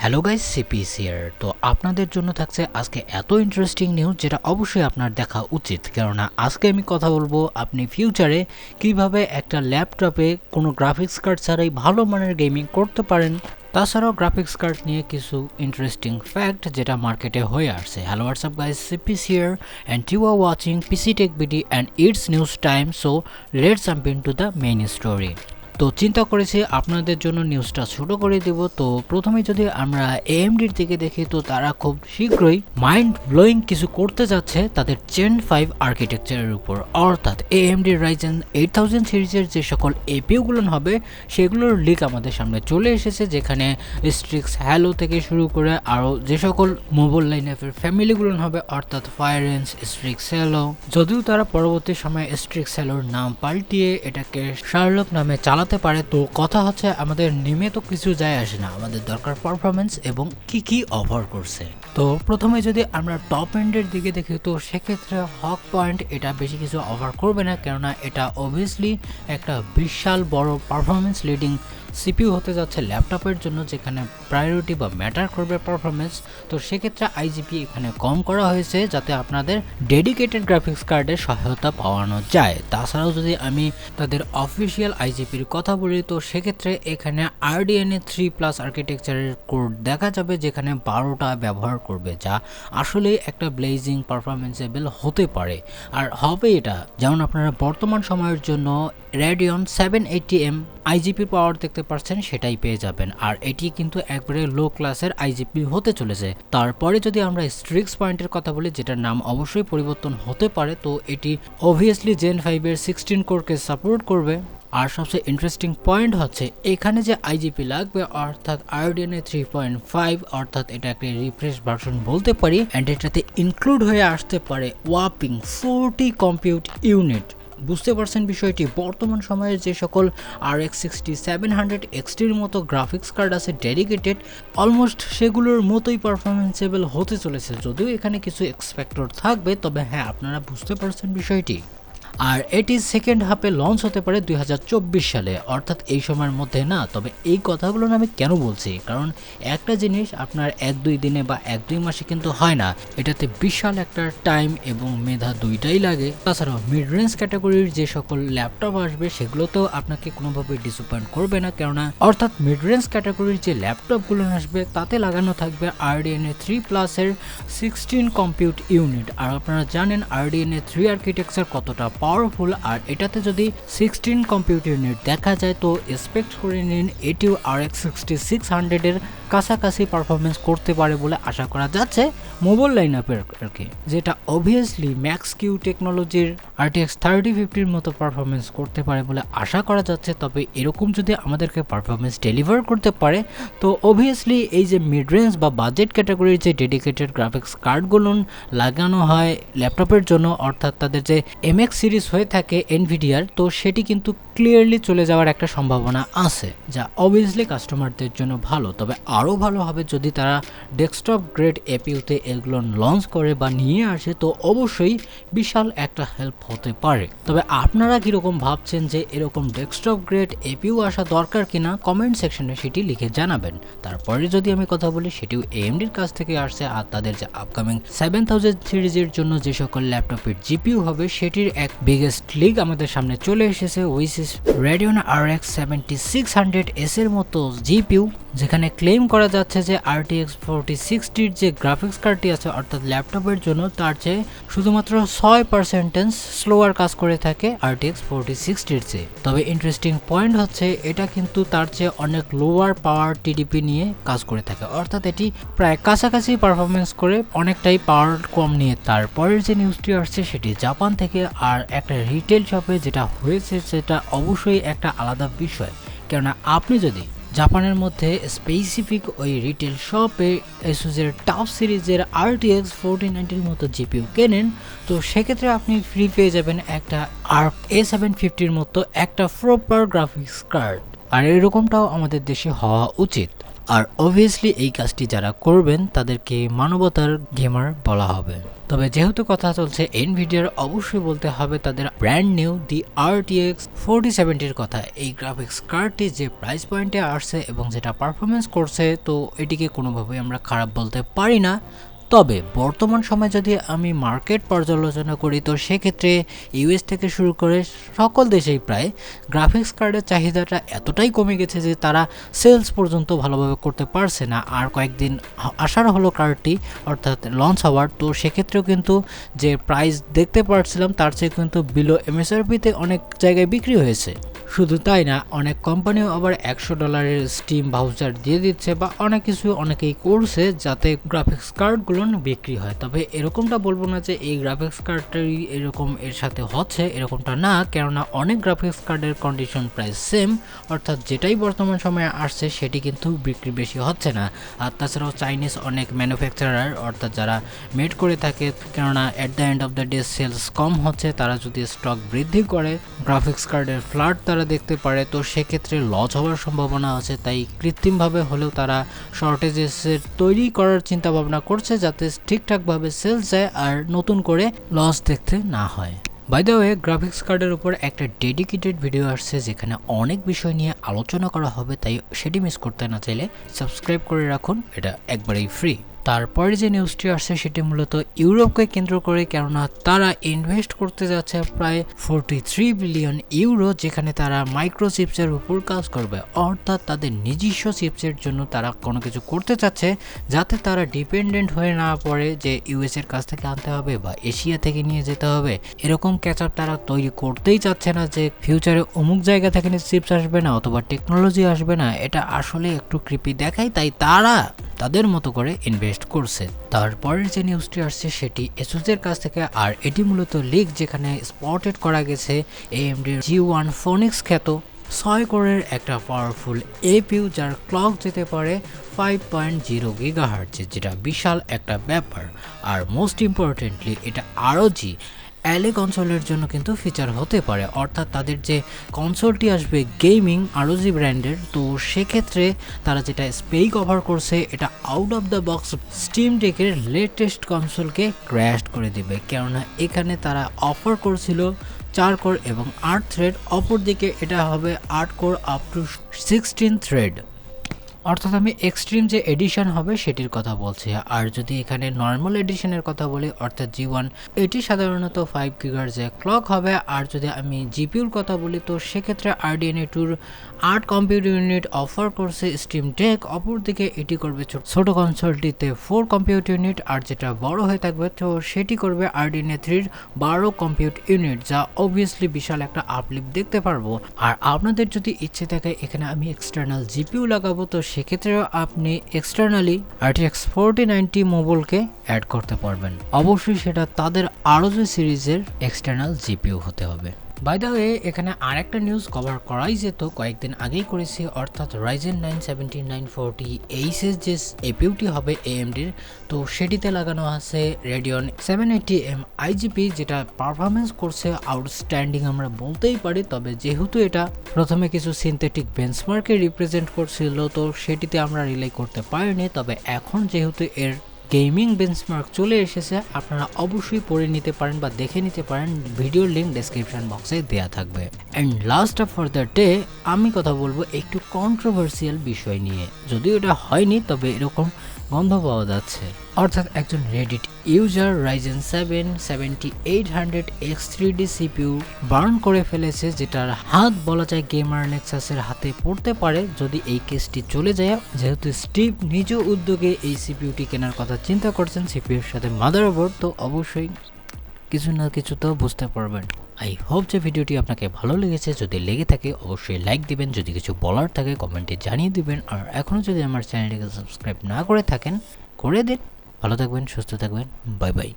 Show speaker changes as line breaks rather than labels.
Hello guys, CP's here. তো আপনাদের জন্য থাকছে আজকে এত ইন্টারেস্টিং নিউজ যেটা অবশ্যই আপনার দেখা উচিত, কেননা আজকে আমি কথা বলবো আপনি ফিউচারে কিভাবে একটা ল্যাপটপে কোনো গ্রাফিক্স কার্ড ছাড়াই ভালো মানের গেমিং করতে পারেন। তাছাড়াও গ্রাফিক্স কার্ড নিয়ে কিছু ইন্টারেস্টিং ফ্যাক্ট যেটা মার্কেটে হয়ে আসছে। Hello what's up guys, CP's here and you are watching PC Tech BD and it's news time. So let's jump into the main story. তো চিন্তা করেছি আপনাদের জন্য নিউজটা ছোট করে দেব। তো প্রথমে যদি আমরা AMDর দিকে দেখি, তো তারা খুব শীঘ্রই মাইন্ড ব্লোয়িং কিছু করতে যাচ্ছে তাদের Gen 5 আর্কিটেকচারের উপর, অর্থাৎ AMD Ryzen 8000 সিরিজের যে সকল APU গুলো হবে সেগুলোর লিক আমাদের সামনে চলে এসেছে, যেখানে স্ট্রিক্স হ্যালো থেকে শুরু করে আরও যে সকল মোবাইল লাইনআপের ফ্যামিলিগুলো হবে, অর্থাৎ ফায়ার রেঞ্জ, স্ট্রিক্স হ্যালো। যদিও তারা পরবর্তী সময়ে স্ট্রিক্স হ্যালোর নাম পাল্টিয়ে এটাকে শার্লক নামে চালাতে পারে, তো কথা হচ্ছে আমাদের নেমে তো কিছু যায় আসে না, আমাদের দরকার পারফরমেন্স এবং কি অফার করছে। তো প্রথমে যদি আমরা টপ এন্ডের দিকে দেখি, তো সেক্ষেত্রে হক পয়েন্ট এটা বেশি কিছু অফার করবে না, কেননা এটা অবভিয়াসলি একটা বিশাল বড় পারফরমেন্স লিডিং সিপিইউ হতে যাচ্ছে ল্যাপটপের জন্য, যেখানে প্রায়োরিটি বা ম্যাটার করবে পারফরমেন্স। তো সেক্ষেত্রে আইজিপি এখানে কম করা হয়েছে যাতে আপনাদের ডেডিকেটেড গ্রাফিক্স কার্ডের সহায়তা পাওয়ানো যায়। তাছাড়াও যদি আমি তাদের অফিসিয়াল আইজিপির কথা বলি, তো সেক্ষেত্রে এখানে RDNA 3+ আর্কিটেকচারের কোড দেখা যাবে, যেখানে 12টা ব্যবহার করবে, যা আসলে একটা ব্লেজিং পারফরমেন্সেবল হতে পারে আর হবে এটা। যেমন আপনারা বর্তমান সময়ের জন্য Radeon 780M আইজিপি পাওয়ার দেখতে পাচ্ছেন, সেটাই পেয়ে যাবেন। আর এটি কিন্তু একবারে লো ক্লাসের আইজিপি হতে চলেছে। তারপরে যদি আমরা স্ট্রিক্স পয়েন্টের কথা বলি, যেটার নাম অবশ্যই পরিবর্তন হতে পারে, তো এটি অবভিয়াসলি Gen 5 এর 16 কোরকে সাপোর্ট করবে। আর সবচেয়ে ইন্টারেস্টিং পয়েন্ট হচ্ছে এখানে যে আইজিপি লাগবে, অর্থাৎ RDNA 3.5, অর্থাৎ এটা একটা রিফ্রেশ ভার্সন বলতে পারি, অ্যান্ড এটাতে ইনক্লুড হয়ে আসতে পারে ওয়াপিং 40 কম্পিউট ইউনিট। বুঝতে পারছেন বিষয়টি? বর্তমান সময়ে যে সকল RX 6700 XTর মতো গ্রাফিক্স কার্ড আছে ডেডিকেটেড, অলমোস্ট সেগুলোর মতোই পারফরমেন্সেবল হতে চলেছে, যদিও এখানে কিছু এক্সপেক্টর থাকবে, তবে হ্যাঁ আপনারা বুঝতে পারছেন বিষয়টি। আর এটি সেকেন্ড হাফে লঞ্চ হতে পারে 2024 সালে, অর্থাৎ এই সময়ের মধ্যে না। তবে এই কথাগুলো আমি কেন বলছি, কারণ একটা জিনিস আপনার 1-2 দিনে বা 1-2 মাসে কিন্তু হয় না, এটাতে বিশাল একটা টাইম এবং মেধা দুইটাই লাগে। তাছাড়াও মিড রেঞ্জ ক্যাটাগরির যে সকল ল্যাপটপ আসবে সেগুলোতেও আপনাকে কোনোভাবে ডিসঅ্যাপয়েন্ট করবে না, কেননা অর্থাৎ মিড রেঞ্জ ক্যাটাগরির যে ল্যাপটপগুলো আসবে তাতে লাগানো থাকবে RDNA 3+ এর 16 কম্পিউট ইউনিট। আর আপনারা জানেন RDNA 3 আর্কিটেকচার কতটা পাওয়ারফুল, আর এটাতে যদি 16 কম্পিউট ইউনিট দেখা যায়, তো এক্সপেক্ট করে নিন এটিও RX 6600 এর কাছাকাছি পারফরমেন্স করতে পারে বলে আশা করা যাচ্ছে মোবাইল লাইন আপের আর কি, যেটা অবভিয়াসলি ম্যাক্স কিউ টেকনোলজির RTX 3050 মতো পারফরমেন্স করতে পারে বলে আশা করা যাচ্ছে। তবে এরকম যদি আমাদেরকে পারফরমেন্স ডেলিভার করতে পারে, তো অবভিয়াসলি এই যে মিড রেঞ্জ বা বাজেট ক্যাটাগরির যে ডেডিকেটেড গ্রাফিক্স কার্ডগুলো লাগানো হয় ল্যাপটপের জন্য, অর্থাৎ তাদের যে MX সিরিজ হয়ে থাকে এনভিডিয়ার, তো সেটি কিন্তু ক্লিয়ারলি চলে যাওয়ার একটা সম্ভাবনা আছে, যা অবভিয়াসলি কাস্টমারদের জন্য ভালো। তবে আরও ভালো হবে যদি তারা ডেস্কটপ গ্রেড এপিইউতে এগুলো লঞ্চ করে বা নিয়ে আসে, তো অবশ্যই বিশাল একটা হেল্প হতে পারে। তবে আপনারা কীরকম ভাবছেন যে এরকম ডেস্কটপ গ্রেড এপিইউ আসা দরকার কিনা, কমেন্ট সেকশনে সেটি লিখে জানাবেন। তারপরে যদি আমি কথা বলি, সেটিও AMDর কাছ থেকে আসছে, আর তাদের যে আপকামিং 7000 সিরিজের জন্য যে সকল ল্যাপটপের জিপিইউ হবে সেটির এক বিগেস্ট লিগ আমাদের সামনে চলে এসেছে, which is Radeon RX 7600S এর মতো জিপিইউ, যেখানে ক্লেম করা যাচ্ছে যে RTX 4060 যে গ্রাফিক্স কার্ডটি আছে অর্থাৎ ল্যাপটপের জন্য, তার চেয়ে শুধুমাত্র 6% স্লোয়ার কাজ করে থাকে RTX 4060 চেয়ে। তবে ইন্টারেস্টিং পয়েন্ট হচ্ছে এটা কিন্তু তার চেয়ে অনেক লোয়ার পাওয়ার টিডিপি নিয়ে কাজ করে থাকে, অর্থাৎ এটি প্রায় কাছাকাছি পারফরমেন্স করে অনেকটাই পাওয়ার কম নিয়ে। তারপরের যে নিউজটি আসছে সেটি জাপান থেকে, আর একটা রিটেল শপে যেটা হয়েছে সেটা অবশ্যই একটা আলাদা বিষয়, কেননা আপনি যদি জাপানের মধ্যে স্পেসিফিক ওই রিটেল শপে Asusের TUF সিরিজের RTX 4090 মতো জিপিইউ কেনেন, তো সেক্ষেত্রে আপনি ফ্রি পেয়ে যাবেন একটা Arc A750 মতো একটা প্রপার গ্রাফিক্স কার্ড। আর এরকমটাও আমাদের দেশে হওয়া উচিত। আর অবভিয়াসলি এই কাজটি যারা করবেন তাদেরকে মানবতার গেমার বলা হবে। তবে যেহেতু কথা চলছে এনভিডিয়ার, অবশ্যই বলতে হবে তাদের ব্র্যান্ড নিউ দি RTX 4070 কথা। এই গ্রাফিক্স কার্ডটি যে প্রাইস পয়েন্টে আসছে এবং যেটা পারফরমেন্স করছে, তো এটিকে কোনোভাবেই আমরা খারাপ বলতে পারি না। তবে বর্তমান সময়ে যদি আমি মার্কেট পর্যালোচনা করি, তো সেক্ষেত্রে ইউএস থেকে শুরু করে সকল দেশেই প্রায় গ্রাফিক্স কার্ডের চাহিদাটা এতটাই কমে গেছে যে তারা সেলস পর্যন্ত ভালোভাবে করতে পারছে না। আর কয়েকদিন আসার হলো কার্ডটি, অর্থাৎ লঞ্চ হওয়ার, তো সেক্ষেত্রেও কিন্তু যে প্রাইস দেখতে পাচ্ছিলাম তার চেয়ে কিন্তু বিলো এমএসআরপিতে অনেক জায়গায় বিক্রি হয়েছে। শুধু তাই না, অনেক কোম্পানিও আবার $100 স্টিম ভাউচার দিয়ে দিচ্ছে বা অনেক কিছু অনেকেই করছে যাতে গ্রাফিক্স কার্ডগুলো বিক্রি হয়। তবে এরকমটা বলবো না যে এই গ্রাফিক্স কার্ডটাই এরকম এর সাথে হচ্ছে, এরকমটা না, কেননা অনেক গ্রাফিক্স কার্ডের কন্ডিশন প্রায় সেম, অর্থাৎ যেটাই বর্তমান সময়ে আসছে সেটি কিন্তু বিক্রি বেশি হচ্ছে না। আর তাছাড়াও চাইনিজ অনেক ম্যানুফ্যাকচারার, অর্থাৎ যারা মেড করে থাকে, কেননা at the end of the day sales কম হচ্ছে, তারা যদি স্টক বৃদ্ধি করে গ্রাফিক্স কার্ডের ফ্ল্যাট তারা দেখতে পারে, তো সেক্ষেত্রে লস হওয়ার সম্ভাবনা আছে। তাই কৃত্রিমভাবে হলেও তারা শর্টেজেসের তৈরি করার চিন্তা ভাবনা করছে যাতে ঠিকঠাকভাবে সেলস যায় আর নতুন করে লস দেখতে না হয়। বাই দ্য ওয়ে, গ্রাফিক্স কার্ডের উপর একটা ডেডিকেটেড ভিডিও আসছে যেখানে অনেক বিষয় নিয়ে আলোচনা করা হবে, তাই সেটি মিস করতে না চাইলে সাবস্ক্রাইব করে রাখুন, এটা একবারেই ফ্রি। তারপরে যে নিউজটি আসছে সেটি মূলত ইউরোপকে কেন্দ্র করে, কেননা তারা ইনভেস্ট করতে যাচ্ছে প্রায় 43 বিলিয়ন ইউরো, যেখানে তারা মাইক্রোচিপসের উপর কাজ করবে, অর্থাৎ তাদের নিজস্ব চিপসের জন্য তারা কোনো কিছু করতে চাচ্ছে যাতে তারা ডিপেন্ডেন্ট হয়ে না পড়ে যে ইউএস এর কাছ থেকে আনতে হবে বা এশিয়া থেকে নিয়ে যেতে হবে। এরকম ক্যাচআপ তারা তৈরি করতেই চাচ্ছে না যে ফিউচারে অমুক জায়গা থেকে চিপস আসবে না অথবা টেকনোলজি আসবে না। এটা আসলে একটু ক্রিপি দেখায়, তাই তারা তাদের মতো করে ইনভেস্ট করছে। তারপরের যে নিউজটি আসছে সেটি এসুসের কাছ থেকে, আর এটি মূলত লিক, যেখানে স্পটেড করা গেছে AMD G1 ফোনিক্স খ্যাত 6 কোরের একটা পাওয়ারফুল APU যার ক্লক যেতে পারে 5.0 GHz, যেটা বিশাল একটা ব্যাপার। আর মোস্ট ইম্পর্টেন্টলি এটা ROG এলএ কনসোলের জন্য কিন্তু ফিচার হতে পারে, অর্থাৎ তাদের যে কনসোলটি আসবে গেমিং ROG ব্র্যান্ডের, তো সেক্ষেত্রে তারা যেটা স্পেক অফার করছে এটা out of the box Steam ডেকের লেটেস্ট কনসোলকে ক্র্যাশ করে দিবে, কেননা এখানে তারা অফার করছিল 4 কোর এবং 8 থ্রেড, অপরদিকে এটা হবে 8 কোর আপ টু 16 থ্রেড, অর্থাৎ আমি এক্সট্রিম যে এডিশন হবে সেটির কথা বলছি। আর যদি এখানে নর্মাল এডিশনের কথা বলি, অর্থাৎ G1, এটি সাধারণত 5 GHz ক্লক হবে। আর যদি আমি জিপিউর কথা বলি, তো সেক্ষেত্রে RDNA 2 8 কম্পিউটার ইউনিট অফার করছে স্টিম ডেক, অপরদিকে এটি করবে ছোট কনসোলটিতে 4 কম্পিউটার ইউনিট, আর যেটা বড় হয়ে থাকবে তো সেটি করবে RDNA 3 12 কম্পিউট ইউনিট, যা অবভিয়াসলি বিশাল একটা আপলিফট দেখতে পারবো। আর আপনাদের যদি ইচ্ছে থাকে এখানে আমি এক্সটার্নাল জিপিউ লাগাবো, তো সেক্ষেত্রেও আপনি এক্সটার্নালি RTX 4090 মোবাইলকে অ্যাড করতে পারবেন। অবশ্যই সেটা তাদের ROG সিরিজের এক্সটার্নাল জিপিইউ হতে হবে। বাই দ্য ওয়ে, এখানে আরেকটা নিউজ কভার করাই যেত, কয়েকদিন আগেই করেছি, অর্থাৎ Ryzen 9 7940 এইচএস যে এপিইউটি হবে AMDর, তো সেটিতে লাগানো আছে Radeon 780M IGP, যেটা পারফরমেন্স করছে আউটস্ট্যান্ডিং আমরা বলতেই পারি। তবে যেহেতু এটা প্রথমে কিছু সিনথেটিক বেঞ্চমার্কে রিপ্রেজেন্ট করছিল, তো সেটিতে আমরা রিলাই করতে পারিনি। তবে এখন যেহেতু এর গেমিং বেঞ্চমার্ক চলে এসেছে, আপনারা অবশ্যই পড়ে নিতে পারেন বা দেখে নিতে পারেন, ভিডিওর লিঙ্ক ডেসক্রিপশন বক্সে দেওয়া থাকবে। And last for the day আমি কথা বলবো একটু কন্ট্রোভার্সিয়াল বিষয় নিয়ে, যদিও এটা হয়নি তবে এরকম গন্ধ পাওয়া যাচ্ছে। অর্থাৎ একজন Reddit user Ryzen 7 7800X 3D CPU burn করে ফেলেছে, যেটার হাত বলা যায় গেমার নেক্সাসের হাতে পড়তে পারে যদি এই কেসটি চলে যায়। যেহেতু স্টিভ নিজ উদ্যোগে এই সিপিইউটি কেনার কথা চিন্তা করছেন সিপিইউর সাথে মাদারবোর্ড, তো অবশ্যই কিছু না কিছু তো বুঝতে পারবেন। আই হোপ যে ভিডিওটি আপনাকে ভালো লেগেছে, যদি লেগে থাকে অবশ্যই লাইক দিবেন, যদি কিছু বলার থাকে কমেন্টে জানিয়ে দিবেন, আর এখনও যদি আমার চ্যানেলটিকে সাবস্ক্রাইব না করে থাকেন করে দিন। ভালো থাকবেন, সুস্থ থাকবেন, বাই বাই।